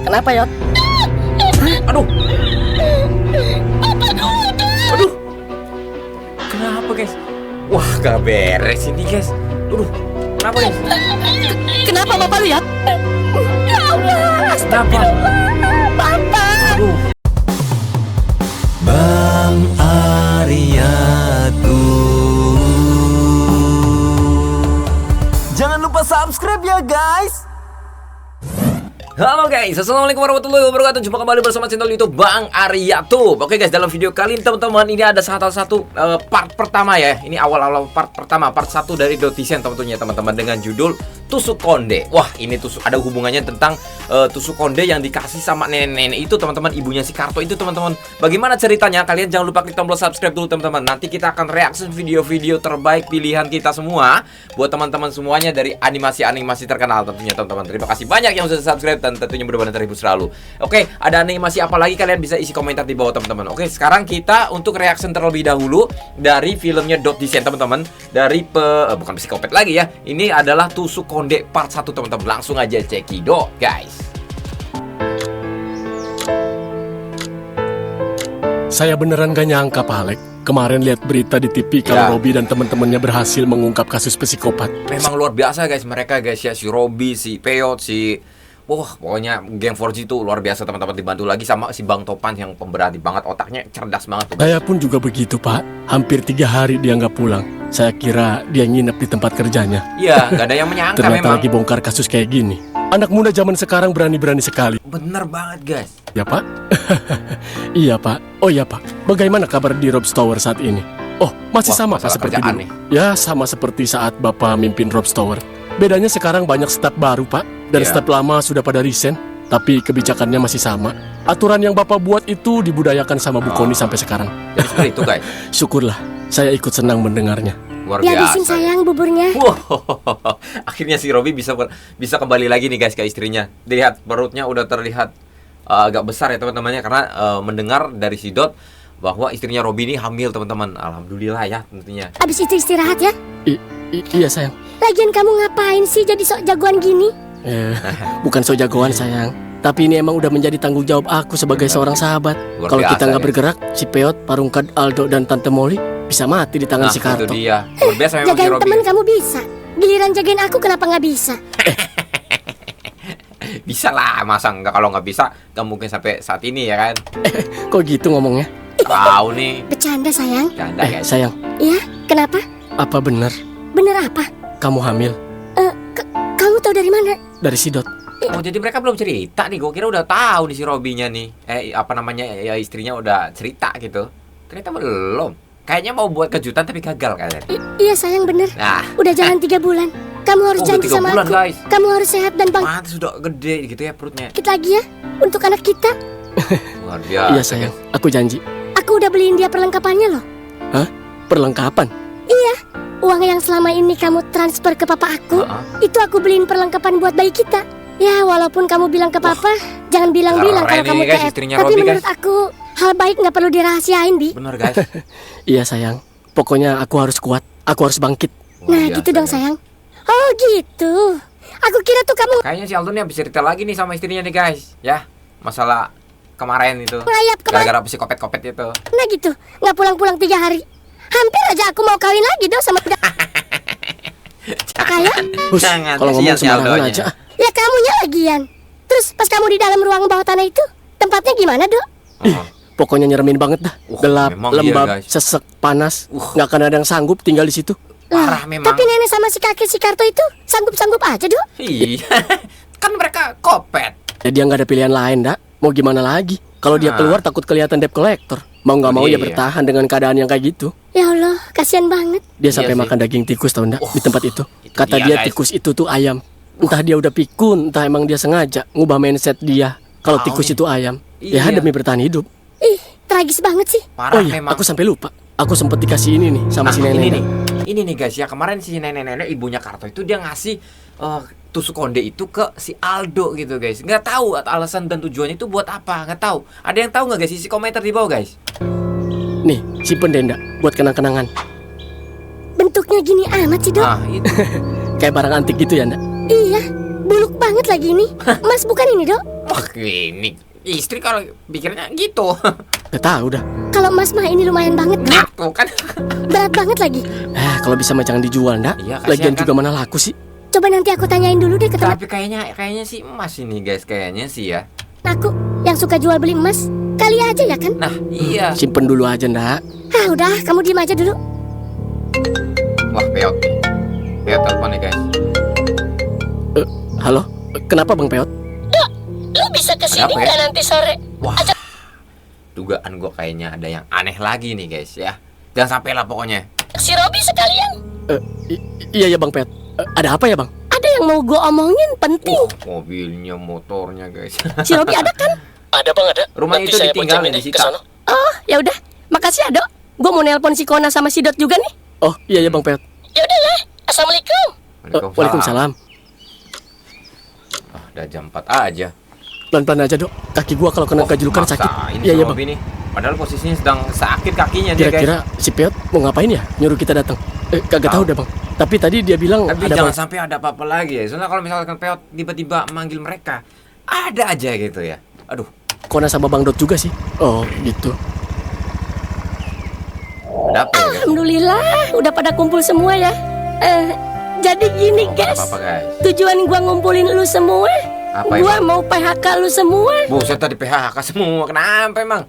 Kenapa, Yot? Aduh. Aduh. Kenapa, guys? Wah, gak beres ini, guys. Aduh. Kenapa, guys? Kenapa Bapak lu, Yot? Ya Allah, Kenapa? Bapak. Aduh. Bang Ariatu. Jangan lupa subscribe ya guys. Halo guys, assalamualaikum warahmatullahi wabarakatuh. Jumpa kembali bersama channel YouTube Bang Ariatu. Oke guys, dalam video kali ini teman-teman, ini ada satu part pertama ya. Ini awal-awal part pertama, part 1 dari Dotisen teman-teman dengan judul Tusuk Konde. Wah, ini tusuk, ada hubungannya tentang tusuk konde yang dikasih sama nenek-nenek itu teman-teman, ibunya si Karto itu teman-teman. Bagaimana ceritanya? Kalian jangan lupa klik tombol subscribe dulu teman-teman. Nanti kita akan reaksi video-video terbaik pilihan kita semua buat teman-teman semuanya dari animasi-animasi terkenal tentunya teman-teman. Terima kasih banyak yang sudah subscribe dan tentunya mudah-mudahan terhibur selalu. Oke, ada animasi apa lagi kalian bisa isi komentar di bawah teman-teman. Oke, sekarang kita untuk reaction terlebih dahulu dari filmnya Dotisen teman-teman. Dari bukan psikopat lagi ya. Ini adalah Tusuk Konde part 1 teman-teman. Langsung aja cekidot guys. Saya beneran gak nyangka Pak Alek. Kemarin lihat berita di TV kalau Robby dan teman-temannya berhasil mengungkap kasus psikopat. Memang luar biasa guys mereka guys ya, si Robby, si Peot, si wah pokoknya geng 4G itu luar biasa teman-teman, dibantu lagi sama si Bang Topan yang pemberani banget, otaknya cerdas banget tuh. Saya pun juga begitu Pak. Hampir 3 hari dia nggak pulang. Saya kira dia nginep di tempat kerjanya. Iya, gak ada yang menyangka Ternyata memang. lagi bongkar kasus kayak gini. Anak muda zaman sekarang berani-berani sekali. Bener banget guys. Ya Pak? Iya Pak. Oh iya Pak. Bagaimana kabar di Rob's Tower saat ini? Oh, masih sama Pak seperti dulu. Ya, sama seperti saat Bapak mimpin Rob's Tower. Bedanya sekarang banyak staf baru Pak. Dan staf lama sudah pada resign. Tapi kebijakannya masih sama. Aturan yang Bapak buat itu dibudayakan sama Bu Koni sampai sekarang. Jadi seperti itu guys. Syukurlah, saya ikut senang mendengarnya. Luar Ya biasa. habisin sayang buburnya. Wow, akhirnya si Robby bisa kembali lagi nih guys ke istrinya. Dilihat perutnya udah terlihat agak besar ya teman-temannya, karena mendengar dari si Dot bahwa istrinya Robby ini hamil teman-teman. Alhamdulillah ya tentunya. Abis itu istirahat ya. Iya sayang. Lagian kamu ngapain sih jadi sok jagoan gini? Bukan so jagoan sayang. Tapi ini emang udah menjadi tanggung jawab aku sebagai seorang sahabat. Luar Kalau biasa, kita nggak ya. bergerak, si Peot, Parungkad, Aldo, dan Tante Molly bisa mati di tangan si Itu Karto. dia. Luar biasa memang si Jagain Robby. temen kamu bisa. Giliran jagain aku kenapa nggak bisa? Bisa lah, masa nggak, kalau nggak bisa nggak mungkin sampai saat ini ya kan. Kok gitu ngomongnya? Tahu nih. Bercanda sayang. Canda guys. Sayang, Ya, kenapa? apa benar Bener apa? kamu hamil Kamu tahu dari mana? dari si Dot? Oh, jadi mereka belum cerita nih. Gue kira udah tahu nih si Robby-nya nih. Apa namanya ya, istrinya udah cerita gitu. Ternyata belum. Kayaknya mau buat kejutan tapi gagal kalian. Iya sayang bener. Nah, Udah jalan 3 bulan. Kamu harus udah janji 3 sama bulan aku. guys. Kamu harus sehat dan bangkit Pantes sudah gede gitu ya perutnya. lagi ya. Untuk anak kita. Luar biasa. Iya sayang, aku janji. Aku udah beliin dia perlengkapannya loh. Perlengkapan? Uang yang selama ini kamu transfer ke papa aku, Heeh. itu aku beliin perlengkapan buat bayi kita. Ya, walaupun kamu bilang ke papa, jangan bilang-bilang keren kalau kamu ini, guys, TF. istrinya Tapi Robby, menurut aku, hal baik nggak perlu dirahasiain, Bi. Bener guys. Iya sayang. Pokoknya aku harus kuat. Aku harus bangkit. Luar Nah, biasa, gitu dong guys. sayang. Oh, gitu. Aku kira tuh kamu Kayaknya si Aldo nih habis cerita lagi nih sama istrinya nih guys. Ya, masalah kemarin itu. ngayap kemana Gara-gara psikopet-kopet itu. Nah gitu, nggak pulang-pulang 3 hari. Hampir aja aku mau kawin lagi dong sama kayak. Hus, Jangan, kalau ngomong kasihan si sembarangan Aldonya. aja. Ya kamunya lagian. Terus pas kamu di dalam ruang bawah tanah itu, tempatnya gimana, Dok? Oh. Pokoknya nyeremin banget dah. Gelap, memang iya, lembab, guys. sesek, panas. Nggak akan ada yang sanggup tinggal di situ. Parah memang. Tapi nenek sama si kakek si Karto itu sanggup-sanggup aja, Dok. Iya. Kan mereka kopet. Ya dia nggak ada pilihan lain, dak. Mau gimana lagi? Kalau dia keluar takut kelihatan debt collector. Mau nggak mau ya Iya. bertahan dengan keadaan yang kayak gitu. Ya Allah, kasihan banget. Dia Iya sampai sih. makan daging tikus tau ndak di tempat itu. itu Kata dia, dia guys. tikus itu tuh ayam. Entah dia udah pikun, entah emang dia sengaja ngubah mindset dia. Kalau Tahu tikus nih. itu ayam, Iya. ya demi bertahan hidup. Ih, tragis banget sih. Parah Oh iya, memang. aku sampai lupa. Aku sempat dikasih ini nih sama si Nah, nenek. ini nih guys ya, kemarin si nenek-nenek ibunya Karto itu dia ngasih tusuk konde itu ke si Aldo gitu guys. Nggak tahu alasan dan tujuannya itu buat apa, nggak tahu. Ada yang tahu nggak guys? Isi komentar di bawah guys. Nih, simpen denda buat kenang-kenangan. Bentuknya gini amat sih, Dok. Nah itu. Kayak barang antik gitu ya, ndak? Iya, buluk banget lagi ini. Mas bukan ini, Dok. Wah, ini istri kalau pikirnya gitu. Gak tahu dah. Kalau emas mah ini lumayan banget, Nah, Dok. tuh kan. Berat banget lagi. Kalau bisa mah jangan dijual, ndak. Iya, kasihan Lagian kan? juga mana laku sih. Coba nanti aku tanyain dulu deh ke teman Tapi kayaknya sih emas ini guys, kayaknya sih ya. aku yang suka jual beli emas. Kali aja ya kan? Nah, iya. Simpen dulu aja, ndak. Ah, udah, kamu diem aja dulu. Wah, Peot nih. Peot telepon nih guys. Halo, kenapa Bang Peot? Lu bisa kesini nggak nanti sore? Wah. Dugaan gua kayaknya ada yang aneh lagi nih guys ya. Jangan sampai lah pokoknya. Si Robi sekalian. Iya ya Bang Peot. Ada apa ya Bang? Ada yang mau gue omongin penting. Mobilnya, motornya guys. Si Robi ada kan? Ada Bang, ada. Rumah itu ditinggalin di situ. Oh, ya udah. Makasih ya, Dok. Gue mau nelpon si Kona sama si Dot juga nih. Oh iya ya Bang Peot. Ya udah ya. Assalamualaikum. Waalaikumsalam. Ah, udah jam 4 aja. Pelan-pelan aja Dok. Kaki gua kalau kena kajulukan sakit. Ini Iya si ya Bang. Robi nih. Padahal posisinya sedang sakit kakinya dia guys. Kira-kira si Peot mau ngapain ya? Nyuruh kita datang? Kagak tahu dah Bang. Tapi tadi dia bilang Tapi ada jangan Bang. sampai ada apa-apa lagi ya. Soalnya kalau misalkan Peot tiba-tiba manggil mereka, ada aja gitu ya. Aduh. Kona sama Bang Dot juga sih. Oh gitu. Ada apa ya guys? Alhamdulillah, udah pada kumpul semua ya. Jadi gini Oh, guys. apa-apa guys. Tujuan gua ngumpulin lu semua. Apa Gua emang? mau PHK lu semua. Buset tadi PHK semua. Kenapa emang?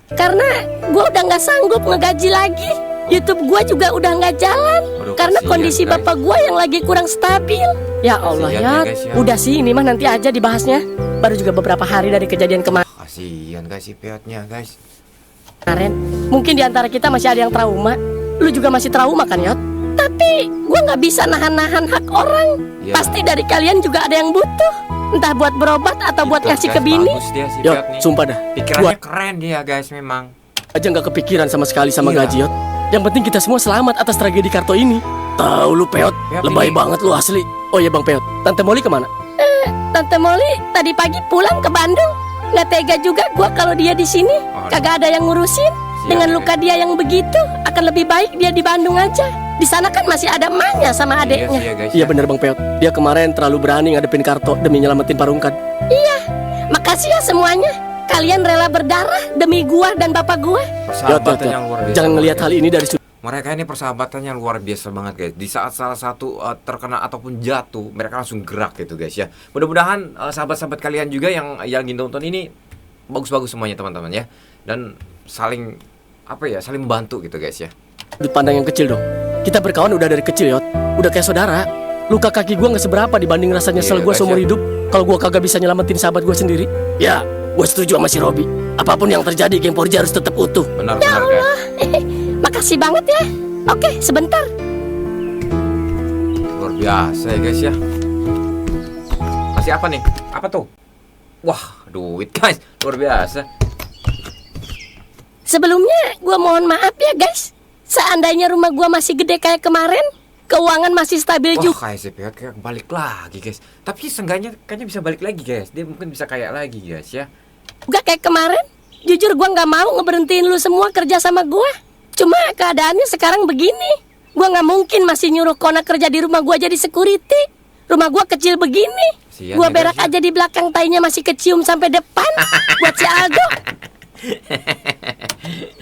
Karena gua udah nggak sanggup ngegaji lagi. YouTube gua juga udah nggak jalan. Aduh, Karena kasihan, kondisi guys. bapak gua yang lagi kurang stabil. Ya Allah Kasihan ya. ya, guys, ya. Udah sih ini mah nanti aja dibahasnya. Baru juga beberapa hari dari kejadian kemarin. Kasihan guys si Peotnya guys. Mungkin di antara kita masih ada yang trauma. Lu juga masih trauma kan, Yot? Tapi gua nggak bisa nahan-nahan hak orang. Iya. Pasti dari kalian juga ada yang butuh. Entah buat berobat atau buat Itu, ngasih guys, ke bini. Bagus dia si Yot, Peot nih. sumpah dah. Pikirannya keren dia guys memang. Aja nggak kepikiran sama sekali sama Iya. gaji Yot. Yang penting kita semua selamat atas tragedi Karto ini. Tahu lu Peot, Peot lebay ini. banget lu asli. Oh iya Bang Peot, Tante Molly kemana? Tante Molly tadi pagi pulang ke Bandung. Nggak tega juga gua kalau dia di sini. Aduh. Kagak ada yang ngurusin. Dengan luka dia yang begitu, akan lebih baik dia di Bandung aja. Di sana kan masih ada emaknya sama Iya adeknya. sih ya guys. Iya bener Bang Peot. Dia kemarin terlalu berani ngadepin Karto demi nyelamatin Parungkan. Makasih ya semuanya. Kalian rela berdarah demi gua dan bapak gua. Persahabatan yang luar biasa. Jangan ngelihat hal ini dari sudut. Mereka ini persahabatannya luar biasa banget guys. Di saat salah satu terkena ataupun jatuh, mereka langsung gerak gitu guys ya. Mudah-mudahan sahabat-sahabat kalian juga yang lagi nonton ini bagus-bagus semuanya teman-teman ya. Dan saling saling membantu gitu guys ya. Sudut pandang yang kecil dong. Kita berkawan udah dari kecil Yot. Udah kayak saudara. Luka kaki gua nggak seberapa dibanding rasa nyesel Iya, gua guys, seumur ya. hidup. Kalau gua kagak bisa nyelamatin sahabat gua sendiri. Ya, gua setuju sama si Robi. Apapun yang terjadi, geng Porja harus tetap utuh. Benar-benar guys. Makasih banget ya. Oke, sebentar. Luar biasa ya guys ya. Masih apa nih? Apa tuh? Wah, duit guys. Luar biasa. Sebelumnya gua mohon maaf ya guys. Seandainya rumah gua masih gede kayak kemarin, keuangan masih stabil Wah, juga. kayak si Peot kayak balik lagi guys. Tapi seenggaknya kayaknya bisa balik lagi guys. Dia mungkin bisa kaya lagi guys ya. Gak kayak kemarin. Jujur gua nggak mau ngeberhentiin lu semua kerja sama gua. Cuma keadaannya sekarang begini. Gua nggak mungkin masih nyuruh Kona kerja di rumah gua jadi security. Rumah gua kecil begini. Kasian Gua ya, berak guys, ya. aja di belakang tainya masih kecium sampai depan. Buat si Aldo.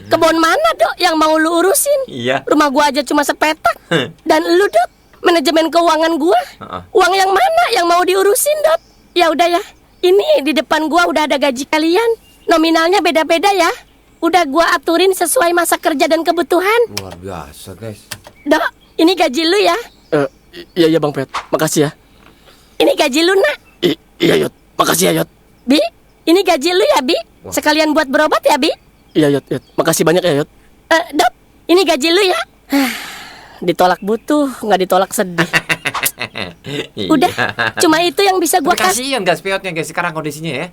Kebon mana Dok yang mau lu urusin? Iya. Rumah gua aja cuma sepetak. Dan lu Dok, manajemen keuangan gua, Heeh. uang yang mana yang mau diurusin Dok? Ya udah ya. Ini di depan gua udah ada gaji kalian. Nominalnya beda-beda ya. Udah gua aturin sesuai masa kerja dan kebutuhan. Luar biasa guys. Dok, ini gaji lu ya. Iya Bang Peot. Makasih ya. Ini gaji lu nak. Iya Yot. Makasih ya Yot. Bi, ini gaji lu ya Bi. Sekalian buat berobat ya Bi. Iya Yot. Makasih banyak ya Yot. Dok, ini gaji lu ya. Ditolak butuh, nggak ditolak sedih. Udah, cuma itu yang bisa gua kasih. Kasihan guys Peotnya guys sekarang kondisinya ya.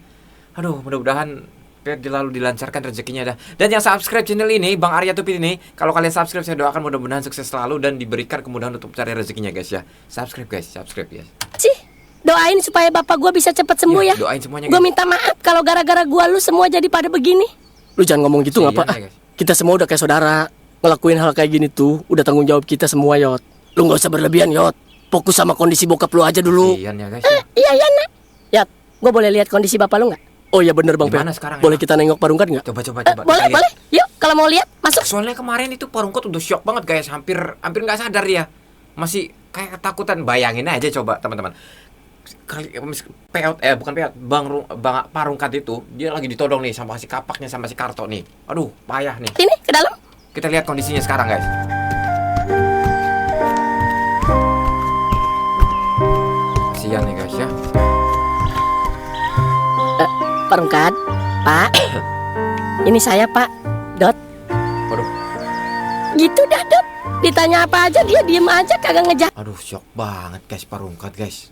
Aduh, mudah-mudahan Peot lalu dilancarkan rezekinya dah. Dan yang subscribe channel ini, Bang Arya Tupin ini, kalau kalian subscribe saya doakan mudah-mudahan sukses selalu dan diberikan kemudahan untuk mencari rezekinya guys ya. Subscribe guys, subscribe ya. Sih, doain supaya bapak gua bisa cepat sembuh ya. Doain semuanya Gua guys. minta maaf kalau gara-gara gua lu semua jadi pada begini. Lu jangan ngomong gitu Kasihan ngapa? ya, guys. Kita semua udah kayak saudara. Ngelakuin hal kayak gini tuh udah tanggung jawab kita semua Yot. Lu nggak usah berlebihan Yot. Fokus sama kondisi bokap lu aja dulu. Kasihan ya guys ya. Iya ya nak. Yat, Gue boleh lihat kondisi bapak lu nggak? Oh ya bener Bang Gimana Peot. sekarang, Boleh emang? kita nengok Parungkat nggak? Coba. Boleh, kita lihat. boleh. Yuk, kalau mau lihat, masuk. Soalnya kemarin itu Parungkot udah shock banget guys, hampir nggak sadar ya. Masih kayak ketakutan. Bayangin aja coba teman-teman. Bukan Peot, Bang Parungkat itu dia lagi ditodong nih sama si Kapaknya sama si Karto nih. Aduh, payah nih. Sini, ke dalam. Kita lihat kondisinya sekarang guys. Kasihan nih guys ya. Parungkat, Pak. Ini saya, Pak. Dot. Waduh, Gitu dah, Dot. Ditanya apa aja dia diem aja kagak ngejawab. aduh shock banget guys Parungkat guys.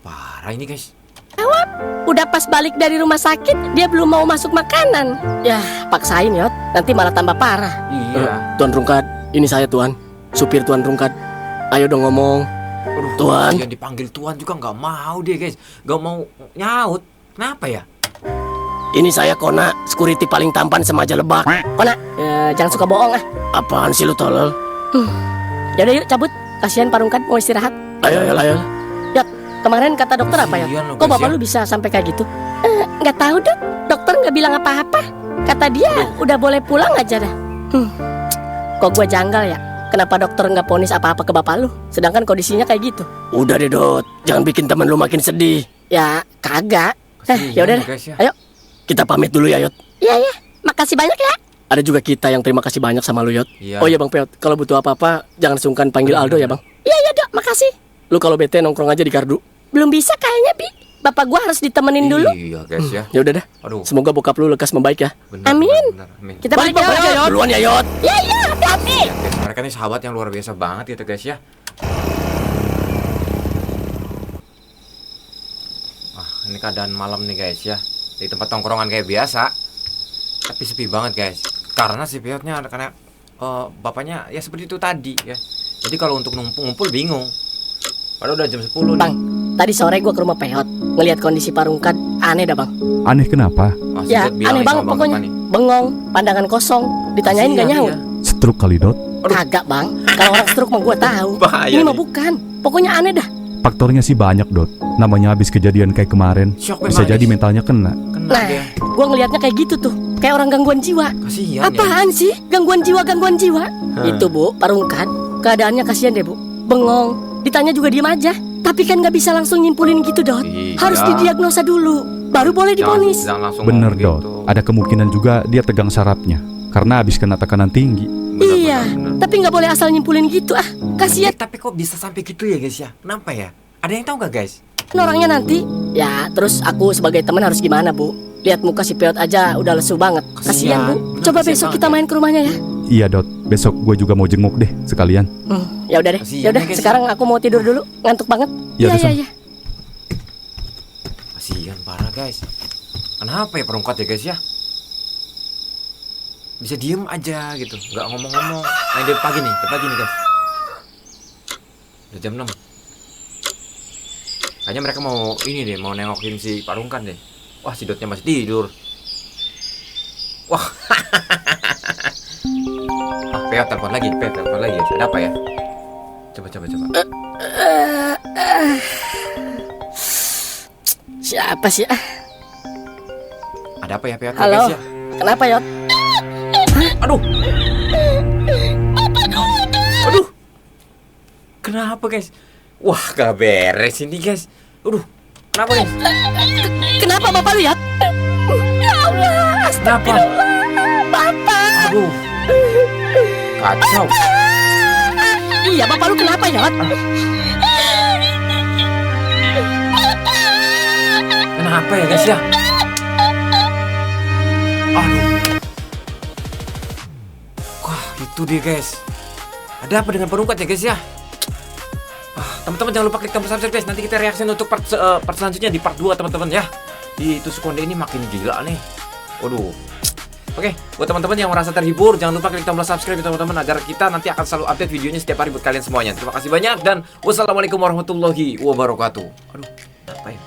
Parah ini guys. Udah pas balik dari rumah sakit, dia belum mau masuk makanan. Ya, paksain, Yot. Nanti malah tambah parah. Iya. Tuan Rungkat, ini saya Tuan. Supir Tuan Rungkat. Ayo dong ngomong. Aduh, Tuan. yang dipanggil Tuan juga nggak mau dia guys. Nggak mau nyaut. Kenapa ya? Ini saya Kona, security paling tampan semaja Lebak. Kona, jangan suka bohong ah. Apaan sih lu tolol? Yaudah yuk cabut. Kasihan Parungkat mau istirahat. Ayo. Yot, kemarin kata dokter apa ya? Kasihan lo, Kok guys, bapak ya. lu bisa sampai kayak gitu? Nggak tahu dok. Dokter nggak bilang apa-apa. Kata dia udah boleh pulang aja dah. Kok gua janggal ya? Kenapa dokter nggak ponis apa-apa ke bapak lu? Sedangkan kondisinya kayak gitu. Udah deh Dot, jangan bikin teman lu makin sedih. Ya kagak. Kasihan Yaudah lo, deh. guys, ya. Ayo. Kita pamit dulu ya Yot. Iya. Makasih banyak ya. Ada juga kita yang terima kasih banyak sama lu Yot. Iya. Oh iya Bang Peot, kalau butuh apa-apa jangan sungkan panggil Aldo ya Bang. Iya dok. Makasih. Lu kalau bete nongkrong aja di Kardu. Belum bisa kayaknya Bi. Bapak gua harus ditemenin dulu. Iya guys ya. Ya udah dah. Aduh. Semoga bokap lu lekas membaik ya. Bener, Amin. bener, amin. Kita balik Bang, aja Yot. Duluan ya Yot. Iya. Hati-hati. Ya, guys, mereka nih sahabat yang luar biasa banget gitu guys ya. Ini keadaan malam nih guys ya. Di tempat tongkrongan kayak biasa. Tapi sepi banget guys. Karena si Peotnya karena bapaknya ya seperti itu tadi ya. Jadi kalau untuk ngumpul bingung. Padahal udah jam 10 nih. Bang, tadi sore gua ke rumah Peot. Ngelihat kondisi Parungkat aneh dah bang. Aneh kenapa? Ah, Ya Sudut bilang aneh nih banget sama Bang pokoknya. Tepani. Bengong, pandangan kosong. Ditanyain Kasihan gak nyaut. dia. Stroke kali Dot. Kagak bang. Kalau orang stroke mah gua tahu. Bahaya Ini mah nih. bukan. Pokoknya aneh dah. Faktornya sih banyak Dot. Namanya habis kejadian kayak kemarin, Shock bisa memang, jadi guys. mentalnya kena. Kena Nah, dia. gua ngelihatnya kayak gitu tuh. Kayak orang gangguan jiwa. Kasihan ya. Apaan sih? Gangguan jiwa. Itu bu, Parungkat. Keadaannya kasihan deh bu. Bengong. Ditanya juga diem aja. Tapi kan nggak bisa langsung nyimpulin gitu Dot. Iya. Harus didiagnosa dulu. Baru boleh diponis. Jangan langsung Bener ngomong Dot. gitu. Ada kemungkinan juga dia tegang sarafnya karena habis kena tekanan tinggi. Bener, Iya. bener. Tapi nggak boleh asal nyimpulin gitu ah. Kasihan Tapi kok bisa sampai gitu ya guys ya? Kenapa ya? Ada yang tahu nggak guys? orangnya nanti. Ya terus aku sebagai teman harus gimana bu? Lihat muka si Peot aja udah lesu banget. Kasihan bu. Bener, Coba kasihan besok banget kita ya. main ke rumahnya ya. Iya Dot, besok gue juga mau jenguk deh sekalian. Ya udah deh. Kasihan Ya udah. ya, guys. Sekarang aku mau tidur dulu. Ngantuk banget. Ya udah, Sam. Iya. Kasihan parah guys. Kenapa ya Parungkat ya guys ya? Bisa diem aja gitu, nggak ngomong-ngomong. Nah dari pagi nih guys. Udah jam 6. Kayaknya mereka mau ini deh, mau nengokin si Parungkat deh. Wah si Dotnya masih tidur. Wah. Peot telepon lagi. Ada apa ya? Coba. Siapa sih ah? Ada apa ya Peot? Halo. Guys ya? Kenapa Yot? Aduh. Aduh. Kenapa guys? Wah gak beres ini guys. Aduh. Kenapa guys? Kenapa bapak lu Yot? Ya Allah. Kenapa? Bapak. Aduh. Kacau. Iya bapak lu kenapa Yot? Kenapa ya guys ya? Aduh. Wah itu dia guys. Ada apa dengan Parungkat ya guys ya? Teman-teman jangan lupa klik tombol subscribe guys. Nanti kita reaksi untuk part selanjutnya di part 2 teman-teman ya. Di tusuk konde ini makin gila nih. Waduh. Oke, buat teman-teman yang merasa terhibur, jangan lupa klik tombol subscribe teman-teman agar kita nanti akan selalu update videonya setiap hari buat kalian semuanya. Terima kasih banyak dan wassalamualaikum warahmatullahi wabarakatuh. Aduh, apa ya?